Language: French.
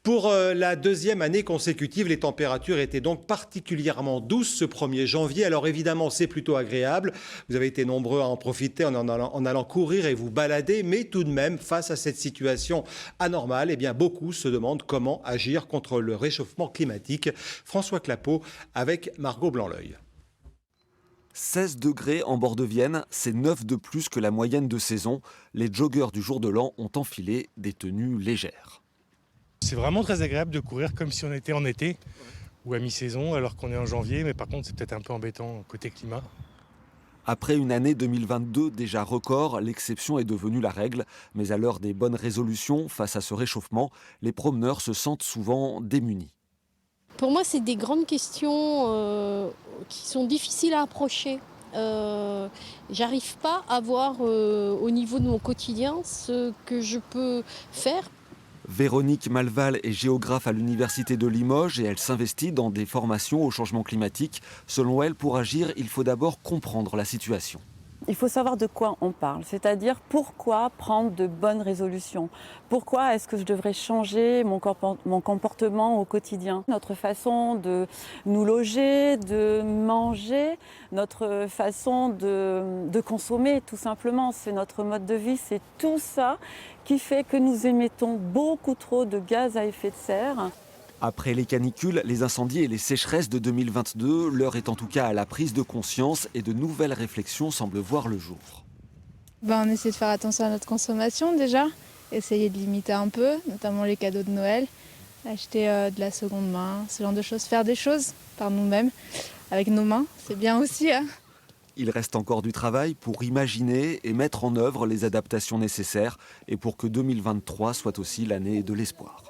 Pour la deuxième année consécutive, les températures étaient donc particulièrement douces ce 1er janvier. Alors évidemment, c'est plutôt agréable. Vous avez été nombreux à en profiter en allant courir et vous balader. Mais tout de même, face à cette situation anormale, eh bien, beaucoup se demandent comment agir contre le réchauffement climatique. François Clapeau avec Margot Blanc-L'Oeil. 16 degrés en bord de Vienne, c'est 9 de plus que la moyenne de saison. Les joggeurs du jour de l'an ont enfilé des tenues légères. C'est vraiment très agréable de courir comme si on était en été ou à mi-saison alors qu'on est en janvier, mais par contre c'est peut-être un peu embêtant côté climat. Après une année 2022 déjà record, l'exception est devenue la règle. Mais à l'heure des bonnes résolutions face à ce réchauffement, les promeneurs se sentent souvent démunis. Pour moi, c'est des grandes questions qui sont difficiles à approcher. J'arrive pas à voir au niveau de mon quotidien ce que je peux faire. Véronique Malval est géographe à l'Université de Limoges et elle s'investit dans des formations au changement climatique. Selon elle, pour agir, il faut d'abord comprendre la situation. Il faut savoir de quoi on parle, c'est-à-dire pourquoi prendre de bonnes résolutions. Pourquoi est-ce que je devrais changer mon comportement au quotidien. Notre façon de nous loger, de manger, notre façon de consommer tout simplement. C'est notre mode de vie, c'est tout ça qui fait que nous émettons beaucoup trop de gaz à effet de serre. Après les canicules, les incendies et les sécheresses de 2022, l'heure est en tout cas à la prise de conscience et de nouvelles réflexions semblent voir le jour. On essaie de faire attention à notre consommation déjà, essayer de limiter un peu, notamment les cadeaux de Noël, acheter de la seconde main, ce genre de choses, faire des choses par nous-mêmes, avec nos mains, c'est bien aussi. Il reste encore du travail pour imaginer et mettre en œuvre les adaptations nécessaires et pour que 2023 soit aussi l'année de l'espoir.